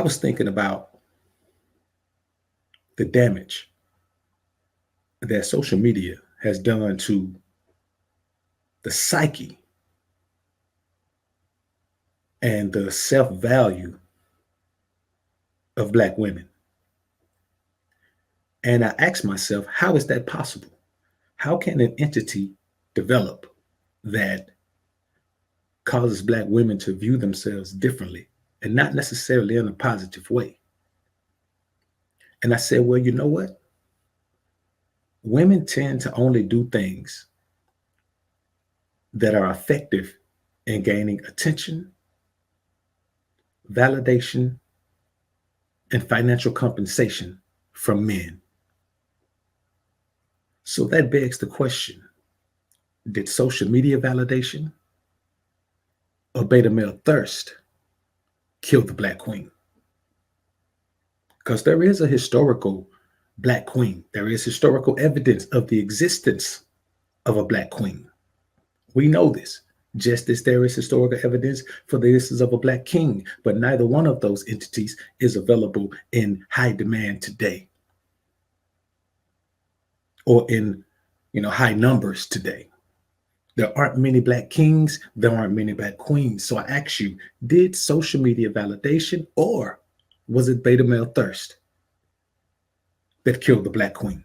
was thinking about the damage that social media has done to the psyche and the self value of Black women. And I asked myself, how is that possible? How can an entity develop that causes Black women to view themselves differently and not necessarily in a positive way? And I said, well, you know what? Women tend to only do things that are effective in gaining attention, validation, and financial compensation from men. So that begs the question, did social media validation or beta male thirst kill the Black queen? Because there is a historical Black queen. There is historical evidence of the existence of a Black queen. We know this, just as there is historical evidence for the existence of a Black king, but neither one of those entities is available in high demand today or in high numbers today. There aren't many Black kings, there aren't many Black queens. So I ask you, did social media validation or was it beta male thirst that killed the Black queen?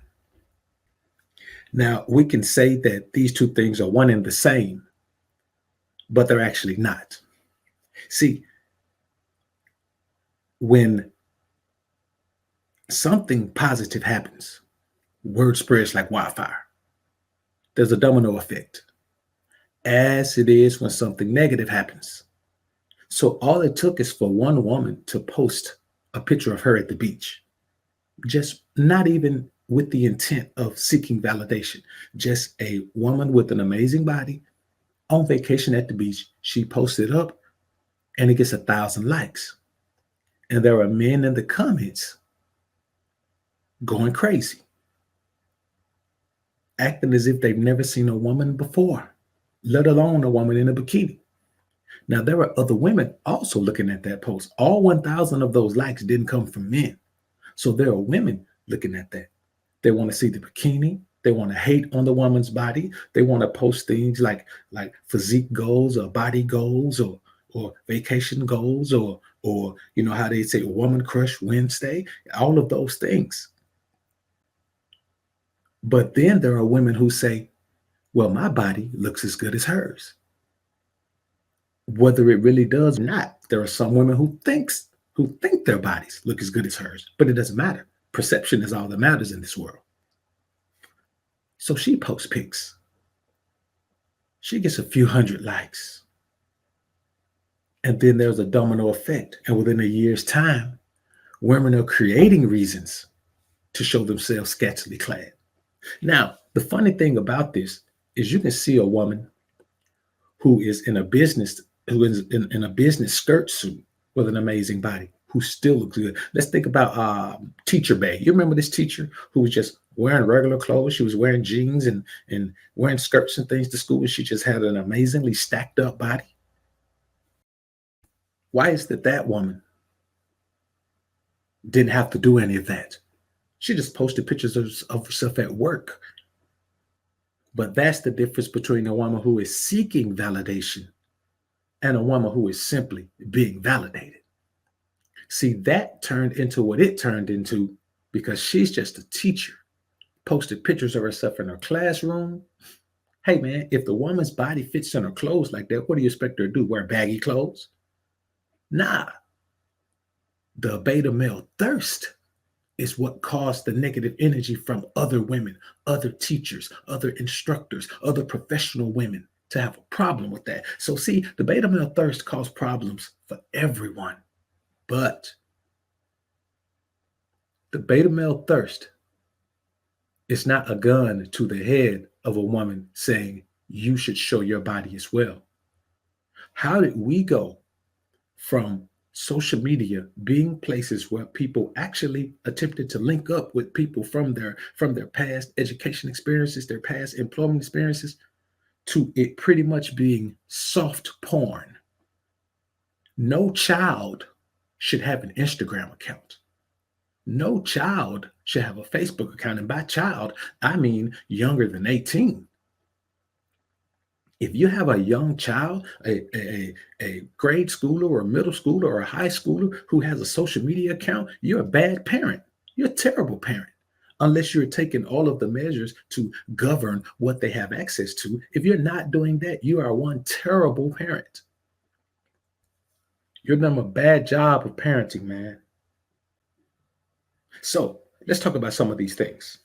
Now, we can say that these two things are one and the same, but they're actually not. See, when something positive happens, word spreads like wildfire. There's a domino effect, as it is when something negative happens. So all it took is for one woman to post a picture of her at the beach, just not even with the intent of seeking validation, just a woman with an amazing body on vacation at the beach. She posted up and it gets 1,000 likes. And there are men in the comments going crazy, acting as if they've never seen a woman before, let alone a woman in a bikini. Now, there are other women also looking at that post. All 1,000 of those likes didn't come from men. So there are women looking at that. They want to see the bikini. They want to hate on the woman's body. They want to post things like physique goals or body goals or vacation goals or how they say woman crush Wednesday, all of those things. But then there are women who say, well, my body looks as good as hers. Whether it really does or not, there are some women who think their bodies look as good as hers, but it doesn't matter. Perception is all that matters in this world. So she posts pics. She gets a few hundred likes. And then there's a domino effect. And within a year's time, women are creating reasons to show themselves scantily clad. Now, the funny thing about this is you can see a woman who is in a business skirt suit with an amazing body, who still looks good. Let's think about Teacher Bay. You remember this teacher who was just wearing regular clothes? She was wearing jeans and wearing skirts and things to school, and she just had an amazingly stacked up body. Why is that woman didn't have to do any of that? She just posted pictures of herself at work. But that's the difference between a woman who is seeking validation and a woman who is simply being validated. See, that turned into what it turned into because she's just a teacher, posted pictures of herself in her classroom. Hey, man, if the woman's body fits in her clothes like that, what do you expect her to do? Wear baggy clothes? Nah. The beta male thirst is what caused the negative energy from other women, other teachers, other instructors, other professional women to have a problem with that. So see, the beta male thirst caused problems for everyone. But the beta male thirst is not a gun to the head of a woman saying, you should show your body as well. How did we go from social media being places where people actually attempted to link up with people from their past education experiences, their past employment experiences, to it pretty much being soft porn? No child should have an Instagram account. No child should have a Facebook account. And by child, I mean younger than 18. If you have a young child, a grade schooler or a middle schooler or a high schooler who has a social media account, you're a bad parent. You're a terrible parent. Unless you're taking all of the measures to govern what they have access to. If you're not doing that, you are one terrible parent. You're doing a bad job of parenting, man. So let's talk about some of these things.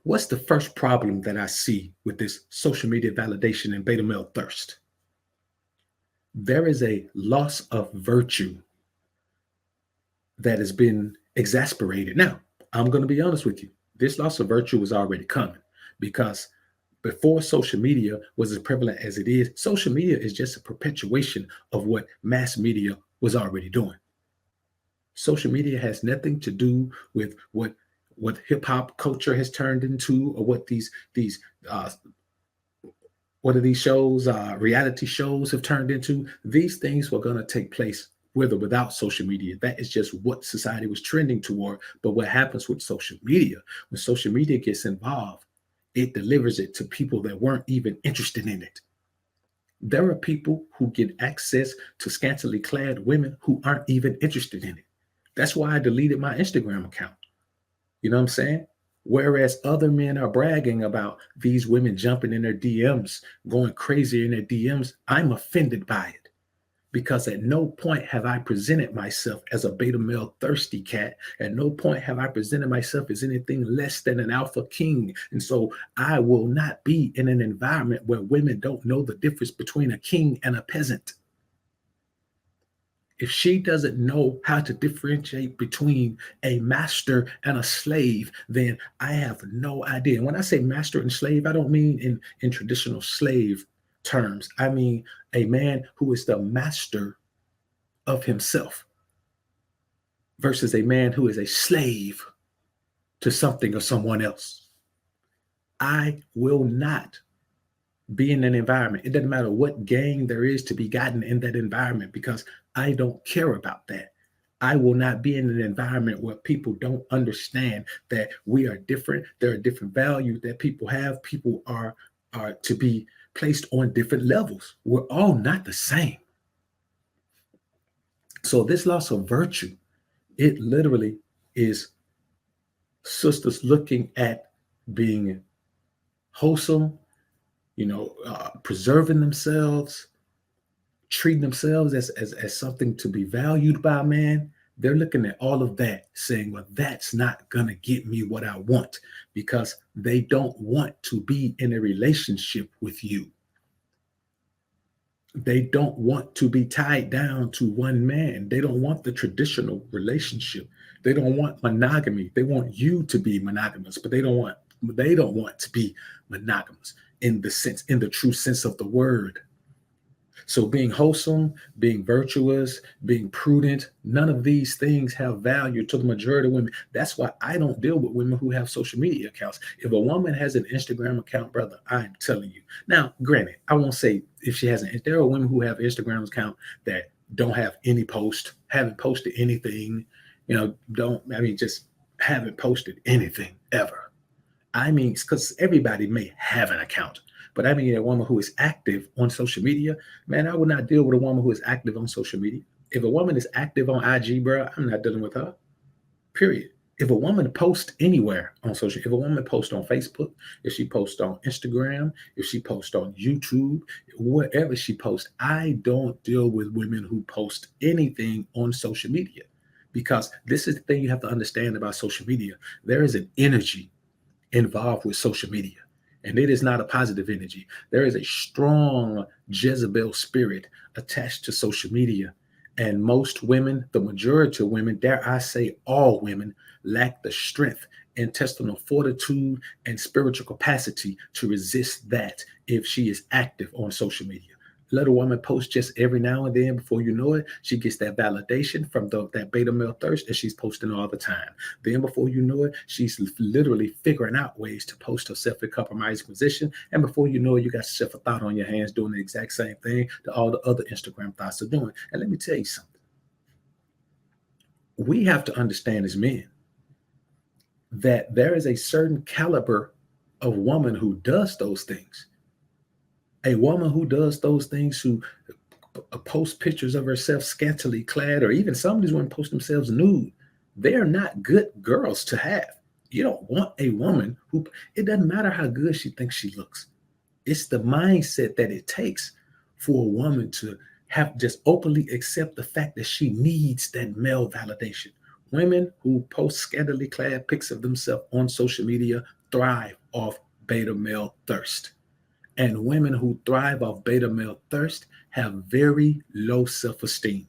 What's the first problem that I see with this social media validation and beta male thirst? There is a loss of virtue that has been exasperated. Now, I'm going to be honest with you. This loss of virtue was already coming because before social media was as prevalent as it is, social media is just a perpetuation of what mass media was already doing. Social media has nothing to do with what hip hop culture has turned into, or what these what are these shows, reality shows have turned into. These things were going to take place with or without social media. That is just what society was trending toward. But what happens with social media, when social media gets involved, it delivers it to people that weren't even interested in it. There are people who get access to scantily clad women who aren't even interested in it. That's why I deleted my Instagram account. You know what I'm saying? Whereas other men are bragging about these women jumping in their DMs, going crazy in their DMs, I'm offended by it. Because at no point have I presented myself as a beta male thirsty cat. At no point have I presented myself as anything less than an alpha king. And so I will not be in an environment where women don't know the difference between a king and a peasant. If she doesn't know how to differentiate between a master and a slave, then I have no idea. And when I say master and slave, I don't mean in traditional slave terms. I mean a man who is the master of himself versus a man who is a slave to something or someone else. I will not be in an environment. It doesn't matter what gain there is to be gotten in that environment, because I don't care about that. I will not be in an environment where people don't understand that we are different. There are different values that people have. People are to be placed on different levels. We're all not the same. So this loss of virtue, it literally is sisters looking at being wholesome, preserving themselves, treating themselves as something to be valued by man. They're looking at all of that saying, well, that's not going to get me what I want, because they don't want to be in a relationship with you. They don't want to be tied down to one man. They don't want the traditional relationship. They don't want monogamy. They want you to be monogamous, but they don't want to be monogamous in the true sense of the word. So being wholesome, being virtuous, being prudent, none of these things have value to the majority of women. That's why I don't deal with women who have social media accounts. If a woman has an Instagram account, brother, I'm telling you. Now, granted, I won't say if she hasn't. If there are women who have Instagram account that don't have any post, haven't posted anything, just haven't posted anything ever. I mean, because everybody may have an account, but I mean a woman who is active on social media, man, I would not deal with a woman who is active on social media. If a woman is active on IG, bro, I'm not dealing with her, period. If a woman posts anywhere on social, if a woman posts on Facebook, if she posts on Instagram, if she posts on YouTube, wherever she posts, I don't deal with women who post anything on social media, because this is the thing you have to understand about social media. There is an energy involved with social media, and it is not a positive energy. There is a strong Jezebel spirit attached to social media, and most women, the majority of women, dare I say all women, lack the strength, intestinal fortitude, and spiritual capacity to resist that if she is active on social media. Let a woman post just every now and then. Before you know it, she gets that validation from that beta male thirst, and she's posting all the time. Then before you know it, she's literally figuring out ways to post herself in compromising position. And before you know it, you got yourself a thought on your hands doing the exact same thing that all the other Instagram thoughts are doing. And let me tell you something. We have to understand as men that there is a certain caliber of woman who does those things. A woman who does those things, who post pictures of herself scantily clad, or even some of these women post themselves nude, they're not good girls to have. You don't want a woman who, it doesn't matter how good she thinks she looks. It's the mindset that it takes for a woman to have just openly accept the fact that she needs that male validation. Women who post scantily clad pics of themselves on social media thrive off beta male thirst. And women who thrive off beta male thirst have very low self esteem.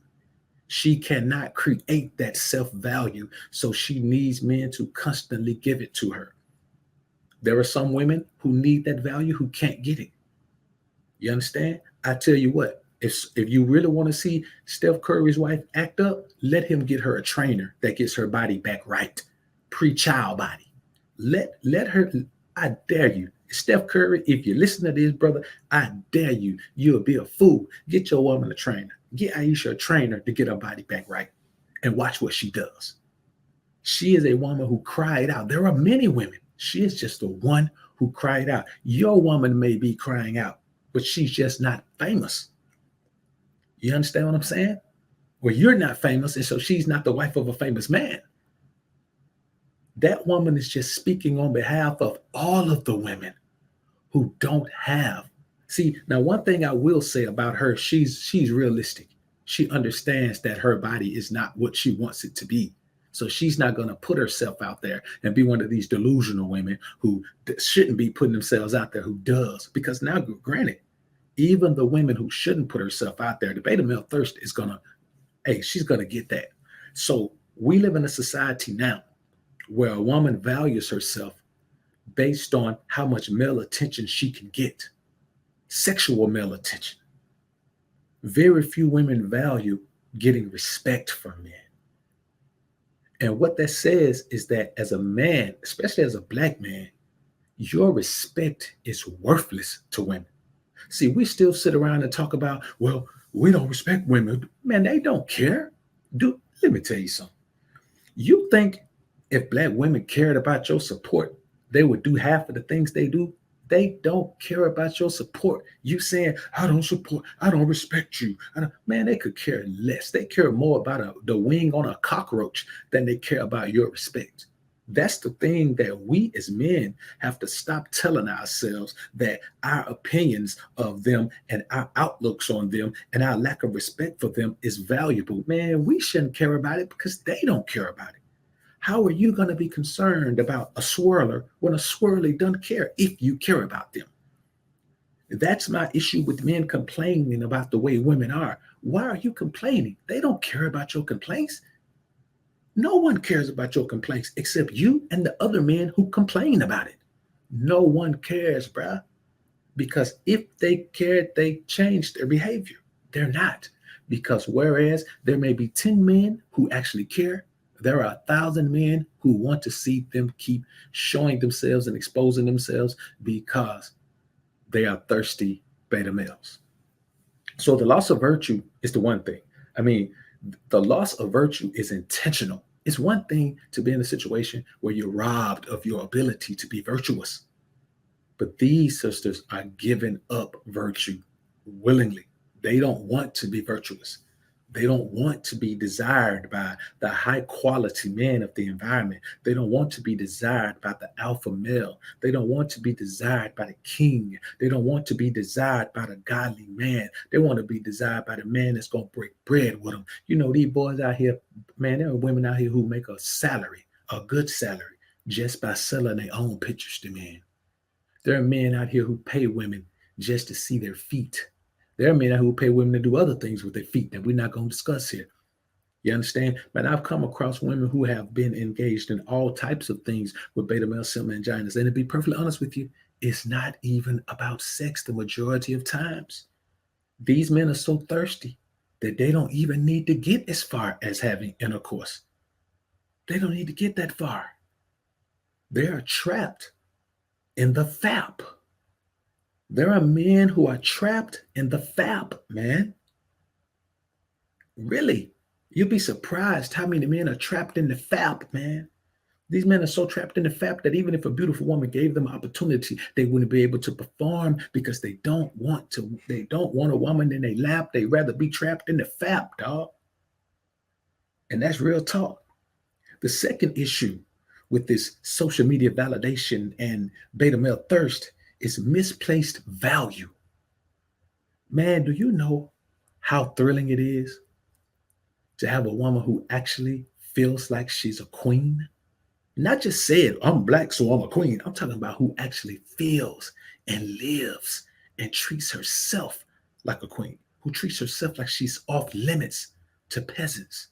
She cannot create that self value, so she needs men to constantly give it to her. There are some women who need that value who can't get it. You understand? I tell you what, if you really want to see Steph Curry's wife act up, let him get her a trainer that gets her body back right, pre-child body. Let her. I dare you, Steph Curry. If you listen to this, brother, I dare you. You'll be a fool. Get your woman a trainer. Get Aisha a trainer to get her body back right, and watch what she does. She is a woman who cried out. There are many women. She is just the one who cried out. Your woman may be crying out, but she's just not famous. You understand what I'm saying? Well, you're not famous, and so she's not the wife of a famous man. That woman is just speaking on behalf of all of the women who don't have. See, now one thing I will say about her, she's realistic. She understands that her body is not what she wants it to be. So she's not going to put herself out there and be one of these delusional women who shouldn't be putting themselves out there, who does. Because now, granted, even the women who shouldn't put herself out there, the beta male thirst is going to, hey, she's going to get that. So we live in a society now where a woman values herself based on how much male attention she can get, sexual male attention. Very few women value getting respect from men. And what that says is that as a man, especially as a black man, your respect is worthless to women. See, we still sit around and talk about, well, we don't respect women. Man, they don't care. Let me tell you something. You think if black women cared about your support, they would do half of the things they do? They don't care about your support. You saying, I don't support, I don't respect you. Man, they could care less. They care more about the wing on a cockroach than they care about your respect. That's the thing that we as men have to stop telling ourselves, that our opinions of them and our outlooks on them and our lack of respect for them is valuable. Man, we shouldn't care about it because they don't care about it. How are you going to be concerned about a swirler when a swirly doesn't care if you care about them? That's my issue with men complaining about the way women are. Why are you complaining? They don't care about your complaints. No one cares about your complaints except you and the other men who complain about it. No one cares, bruh. Because if they cared, they change their behavior. They're not. Because whereas there may be 10 men who actually care, there are 1,000 men who want to see them keep showing themselves and exposing themselves because they are thirsty beta males. So the loss of virtue is the one thing. I mean, the loss of virtue is intentional. It's one thing to be in a situation where you're robbed of your ability to be virtuous. But these sisters are giving up virtue willingly. They don't want to be virtuous. They don't want to be desired by the high quality man of the environment. They don't want to be desired by the alpha male. They don't want to be desired by the king. They don't want to be desired by the godly man. They want to be desired by the man that's going to break bread with them. You know, these boys out here, man, there are women out here who make a salary, a good salary, just by selling their own pictures to men. There are men out here who pay women just to see their feet. There are men out here who pay women to do other things with their feet that we're not going to discuss here. You understand? But I've come across women who have been engaged in all types of things with beta male simple anginas. And to be perfectly honest with you, it's not even about sex the majority of times. These men are so thirsty that they don't even need to get as far as having intercourse. They don't need to get that far. They are trapped in the FAP. There are men who are trapped in the FAP, man. Really. You'll be surprised how many men are trapped in the FAP, man. These men are so trapped in the FAP that even if a beautiful woman gave them opportunity, they wouldn't be able to perform because they don't want to. They don't want a woman in their lap. They'd rather be trapped in the FAP, dog. And that's real talk. The second issue with this social media validation and beta male thirst is misplaced value. Man, do you know how thrilling it is to have a woman who actually feels like she's a queen? Not just said, I'm black, so I'm a queen. I'm talking about who actually feels and lives and treats herself like a queen, who treats herself like she's off limits to peasants,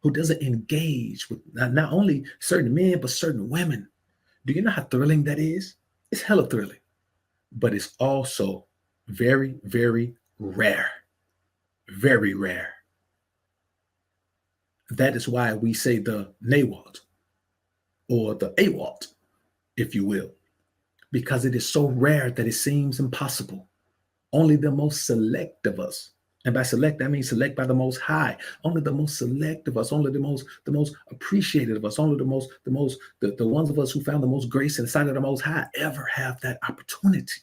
who doesn't engage with not only certain men, but certain women. Do you know how thrilling that is? It's hella thrilling, but it's also very, very rare. Very rare. That is why we say the NAWALT or the AWALT, if you will, because it is so rare that it seems impossible. Only the most select of us, and by select, I mean select by the most high. Only the most select of us, only the most appreciated of us, only the ones of us who found the most grace inside of the most high ever have that opportunity.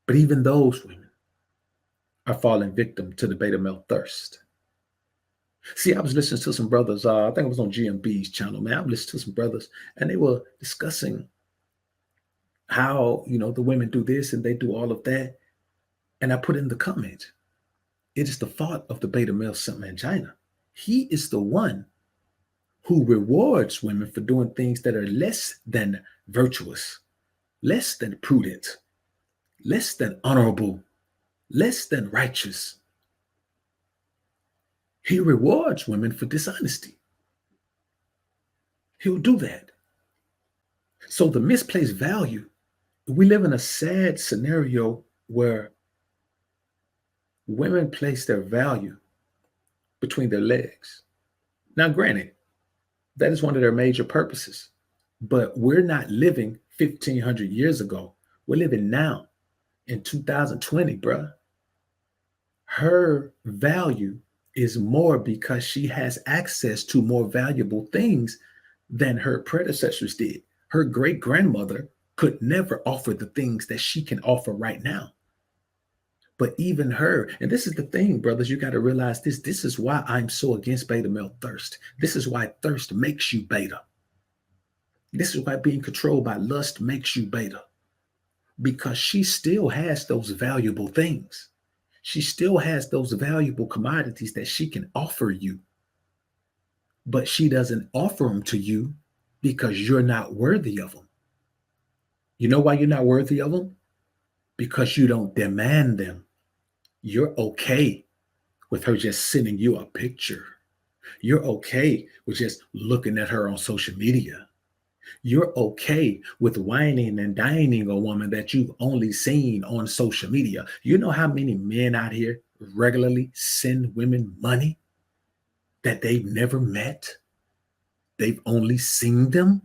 But even those women are falling victim to the beta male thirst. See, I was listening to some brothers, I think it was on GMB's channel, man. I was listening to some brothers, and they were discussing how, the women do this and they do all of that. And I put in the comment, it is the fault of the beta male simp mangina. He is the one who rewards women for doing things that are less than virtuous, less than prudent, less than honorable, less than righteous. He rewards women for dishonesty. He'll do that. So the misplaced value, we live in a sad scenario where women place their value between their legs. Now, granted, that is one of their major purposes, but we're not living 1,500 years ago. We're living now in 2020, bruh. Her value is more because she has access to more valuable things than her predecessors did. Her great grandmother could never offer the things that she can offer right now. But even her, and this is the thing, brothers, you got to realize this. This is why I'm so against beta male thirst. This is why thirst makes you beta. This is why being controlled by lust makes you beta. Because she still has those valuable things. She still has those valuable commodities that she can offer you. But she doesn't offer them to you because you're not worthy of them. You know why you're not worthy of them? Because you don't demand them. You're okay with her just sending you a picture. You're okay with just looking at her on social media. You're okay with whining and dining a woman that you've only seen on social media. You know how many men out here regularly send women money that they've never met? They've only seen them.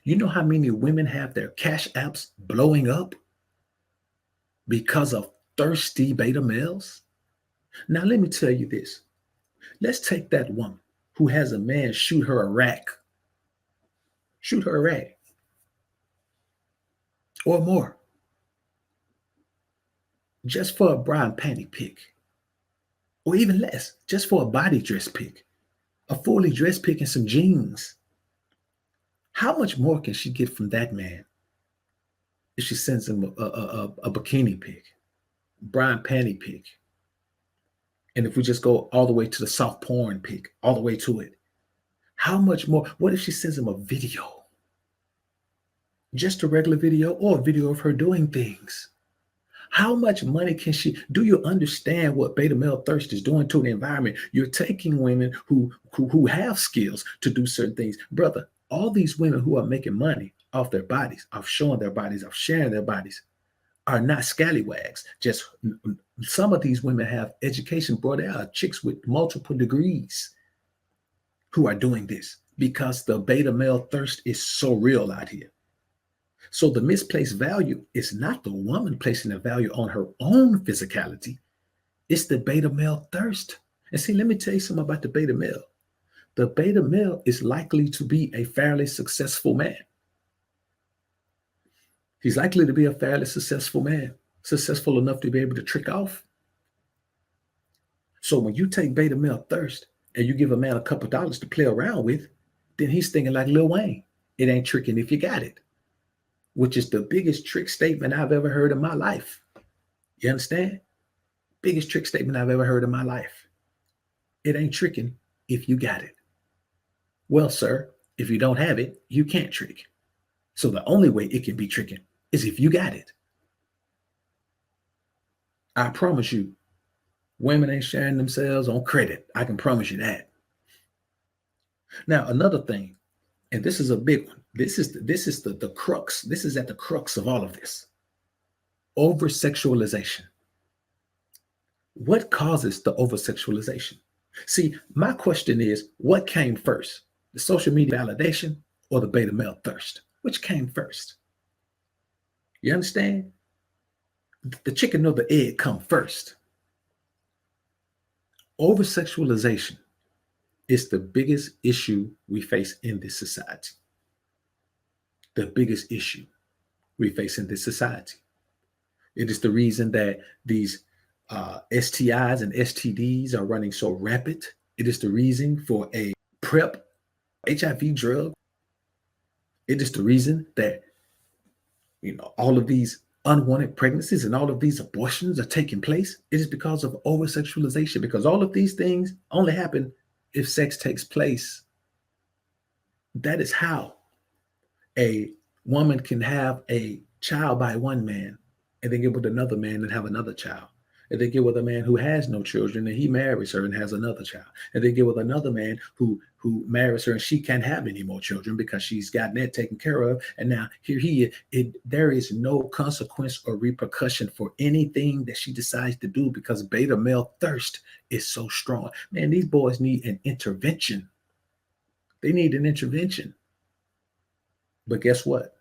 You know how many women have their cash apps blowing up because of thirsty beta males? Now, let me tell you this. Let's take that woman who has a man shoot her a rack. Shoot her a rack. Or more. Just for a bra and panty pic. Or even less, just for a body dress pic. A fully dressed pic and some jeans. How much more can she get from that man if she sends him a bikini pic, bra and panty pic? And if we just go all the way to the soft porn pic, all the way to it, how much more? What if she sends him a video? Just a regular video or a video of her doing things? How much money can she? Do you understand what beta male thirst is doing to the environment? You're taking women who have skills to do certain things. Brother, all these women who are making money off their bodies, off showing their bodies, off sharing their bodies, are not scallywags. Just some of these women have education, bro. There are chicks with multiple degrees who are doing this because the beta male thirst is so real out here. So the misplaced value is not the woman placing a value on her own physicality. It's the beta male thirst. And see, let me tell you something about the beta male. The beta male is likely to be a fairly successful man. He's likely to be a fairly successful man, successful enough to be able to trick off. So when you take beta male thirst and you give a man a couple dollars to play around with, then he's thinking like Lil Wayne. It ain't tricking if you got it, which is the biggest trick statement I've ever heard in my life. You understand? Biggest trick statement I've ever heard in my life. It ain't tricking if you got it. Well, sir, if you don't have it, you can't trick. So the only way it can be tricking is if you got it. I promise you, women ain't sharing themselves on credit. I can promise you that. Now, another thing, and this is a big one. This is the crux. This is at the crux of all of this. Over sexualization. What causes the over sexualization? See, my question is, what came first? The social media validation or the beta male thirst? Which came first? You understand? The chicken or the egg come first. Over sexualization is the biggest issue we face in this society. The biggest issue we face in this society. It is the reason that these STIs and STDs are running so rapid. It is the reason for a PrEP HIV drug. It is the reason that all of these unwanted pregnancies and all of these abortions are taking place. It is because of over sexualization, because all of these things only happen if sex takes place. That is how a woman can have a child by one man and then get with another man and have another child. And they get with a man who has no children and he marries her and has another child. And they get with another man who marries her and she can't have any more children because she's gotten that taken care of. And now here he is. There is no consequence or repercussion for anything that she decides to do because beta male thirst is so strong. Man, these boys need an intervention. They need an intervention. But guess what?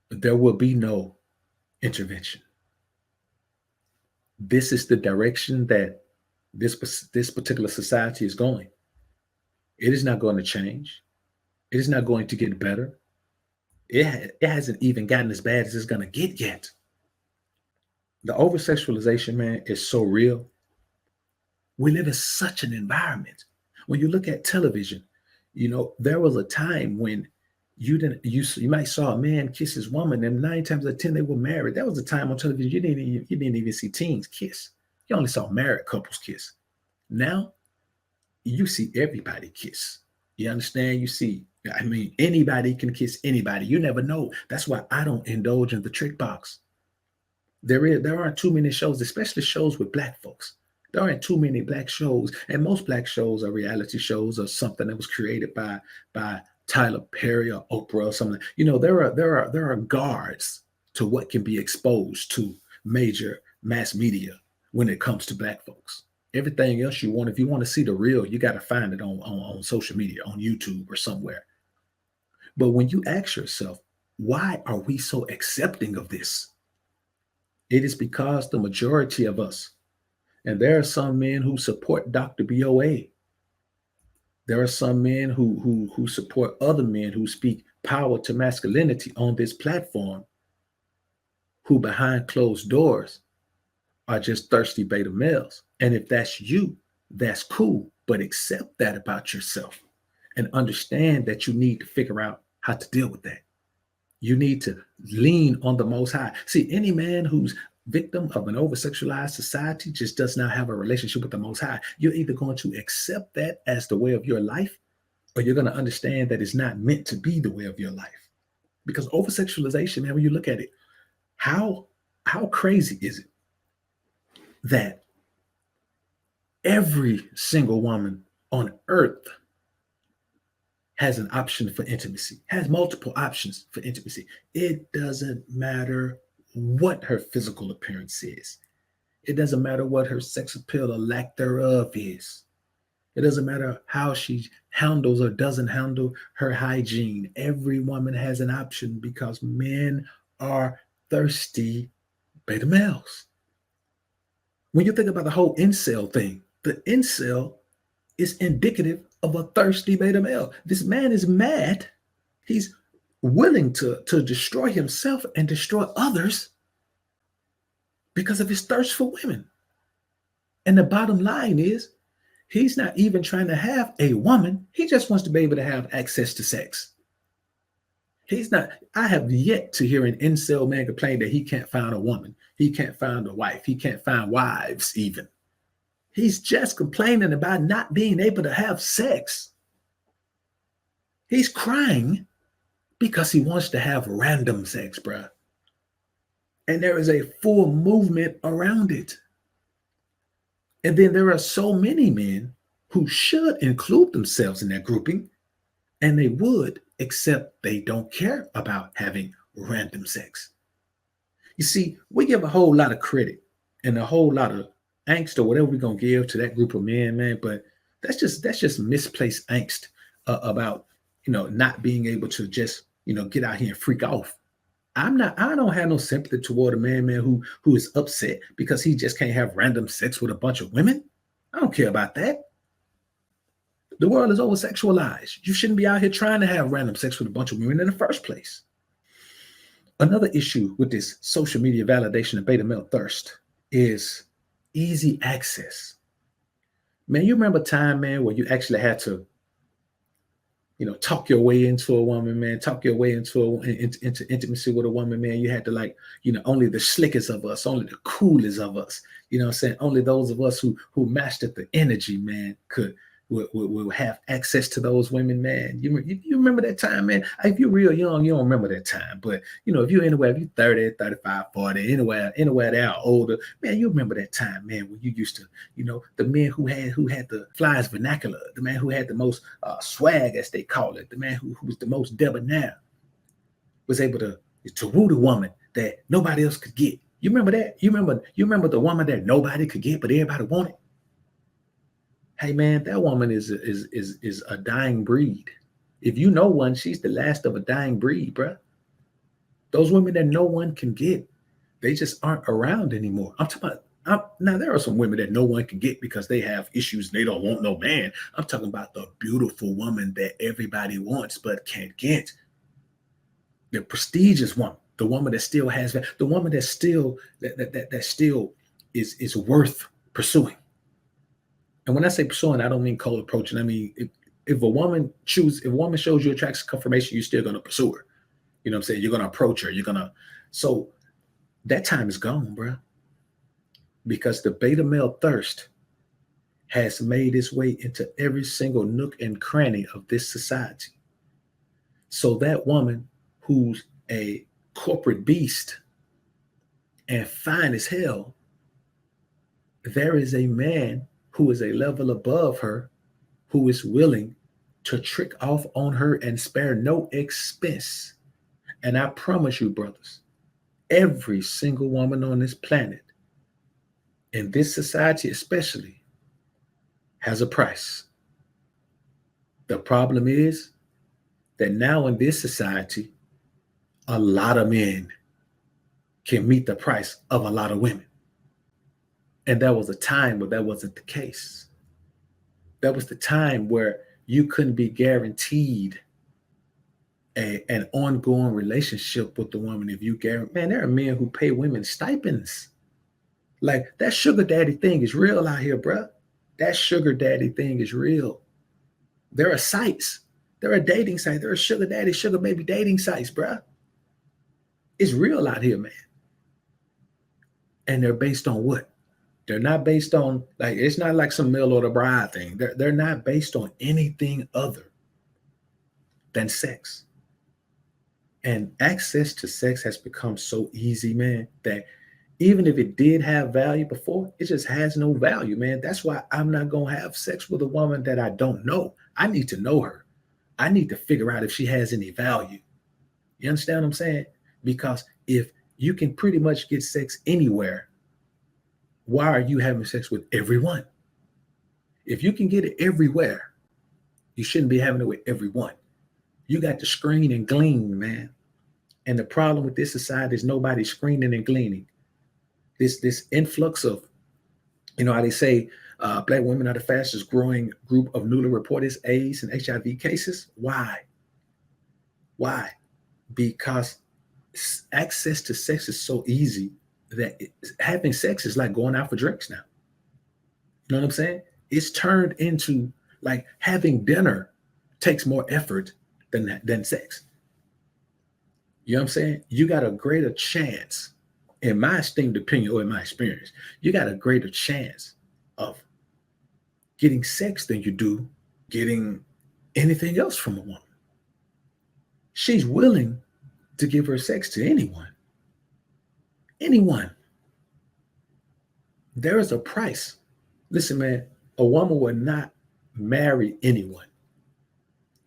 There will be no intervention. This is the direction that this particular society is going. It is not going to change. It is not going to get better. It hasn't even gotten as bad as it's going to get yet. The over-sexualization, man, is so real. We live in such an environment. When you look at television, there was a time when you might saw a man kiss his woman, and 9 times out of 10 they were married. That was a time on television you didn't even see teens kiss. You only saw married couples kiss. Now you see everybody kiss. You understand? You see, anybody can kiss anybody. You never know. That's why I don't indulge in the trick box. There aren't too many shows, especially shows with Black folks. There aren't too many Black shows, and most Black shows are reality shows or something that was created by Tyler Perry or Oprah or something. There are guards to what can be exposed to major mass media when it comes to Black folks. Everything else you want, if you want to see the real, you got to find it on social media, on YouTube or somewhere. But when you ask yourself, why are we so accepting of this? It is because the majority of us, and there are some men who support Dr. BOA. There are some men who support other men who speak power to masculinity on this platform, who behind closed doors are just thirsty beta males. And if that's you, that's cool, but accept that about yourself and understand that you need to figure out how to deal with that. You need to lean on the Most High. See, any man who's victim of an over-sexualized society just does not have a relationship with the Most High. You're either going to accept that as the way of your life, or you're going to understand that it's not meant to be the way of your life. Because over-sexualization, man, when you look at it, how crazy is it that every single woman on earth has an option for intimacy, has multiple options for intimacy? It doesn't matter what her physical appearance is. It doesn't matter what her sex appeal or lack thereof is. It doesn't matter how she handles or doesn't handle her hygiene. Every woman has an option because men are thirsty beta males. When you think about the whole incel thing, The incel is indicative of a thirsty beta male. This man is mad. He's willing to destroy himself and destroy others because of his thirst for women. And the bottom line is, he's not even trying to have a woman. He just wants to be able to have access to sex. He's not, I have yet to hear an incel man complain that he can't find a woman. He can't find a wife. He can't find wives even. He's just complaining about not being able to have sex. He's crying because he wants to have random sex, bruh. And there is a full movement around it. And then there are so many men who should include themselves in that grouping, and they would, except they don't care about having random sex. You see, we give a whole lot of credit and a whole lot of angst or whatever we're going to give to that group of men, man, but that's just misplaced angst about, not being able to just, get out here and freak off. I don't have no sympathy toward a man who is upset because he just can't have random sex with a bunch of women. I don't care about that. The world is over-sexualized. You shouldn't be out here trying to have random sex with a bunch of women in the first place. Another issue with this social media validation of beta male thirst is easy access. Man, you remember a time, man, where you actually had to, talk your way into a woman, man, talk your way into intimacy with a woman, man. You had to only the slickest of us, only the coolest of us, you know what I'm saying? Only those of us who mastered the energy, man, will have access to those women, man. You remember that time, man? If you're real young, you don't remember that time. But, if you're anywhere, if you're 30, 35, 40, anywhere they are older, man, you remember that time, man, when you used to, the men who had the flyest vernacular, the man who had the most swag, as they call it, the man who was the most debonair, was able to woo the woman that nobody else could get. You remember that? You remember the woman that nobody could get, but everybody wanted? Hey man, that woman is a dying breed. If you know one, she's the last of a dying breed, bruh. Those women that no one can get, they just aren't around anymore. I'm talking about, now there are some women that no one can get because they have issues. They don't want no man. I'm talking about the beautiful woman that everybody wants but can't get. The prestigious woman, the woman that still has, the woman that still that still is worth pursuing. And when I say pursuing, I don't mean cold approaching. I mean, if a woman shows you attraction confirmation, you're still going to pursue her. You know what I'm saying? You're going to approach her. So that time is gone, bro. Because the beta male thirst has made its way into every single nook and cranny of this society. So that woman who's a corporate beast and fine as hell, there is a man who is a level above her, who is willing to trick off on her and spare no expense. And I promise you, brothers, every single woman on this planet, in this society especially, has a price. The problem is that now in this society, a lot of men can meet the price of a lot of women. And there was a time where that wasn't the case. That was the time where you couldn't be guaranteed an ongoing relationship with the woman if you guarantee. Man, there are men who pay women stipends. Like, that sugar daddy thing is real out here, bruh. That sugar daddy thing is real. There are sites. There are dating sites. There are sugar daddy, sugar baby dating sites, bruh. It's real out here, man. And they're based on what? They're not based on, it's not like some mail order bride thing. They're not based on anything other than sex. And access to sex has become so easy, man, that even if it did have value before, it just has no value, man. That's why I'm not going to have sex with a woman that I don't know. I need to know her. I need to figure out if she has any value. You understand what I'm saying? Because if you can pretty much get sex anywhere, why are you having sex with everyone? If you can get it everywhere, you shouldn't be having it with everyone. You got to screen and glean, man. And the problem with this society is nobody's screening and gleaning. This influx of, how they say, Black women are the fastest growing group of newly reported AIDS and HIV cases. Why? Why? Because access to sex is so easy that having sex is like going out for drinks now. You know what I'm saying? It's turned into like having dinner takes more effort than sex. You know what I'm saying? You got a greater chance, in my esteemed opinion or in my experience, you got a greater chance of getting sex than you do getting anything else from a woman. She's willing to give her sex to anyone. Anyone. There is a price. Listen, man, a woman will not marry anyone.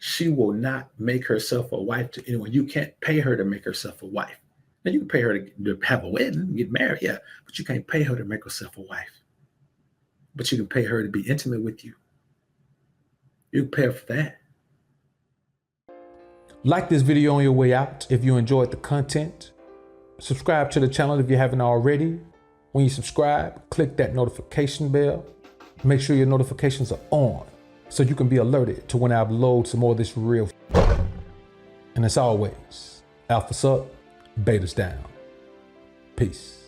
She will not make herself a wife to anyone. You can't pay her to make herself a wife. Now, you can pay her to have a wedding, get married, yeah, but you can't pay her to make herself a wife. But you can pay her to be intimate with you. You can pay her for that. Like this video on your way out if you enjoyed the content. Subscribe to the channel if you haven't already. When you subscribe, click that notification bell. Make sure your notifications are on so you can be alerted to when I upload some more of this real. And as always, alphas up, betas down. Peace.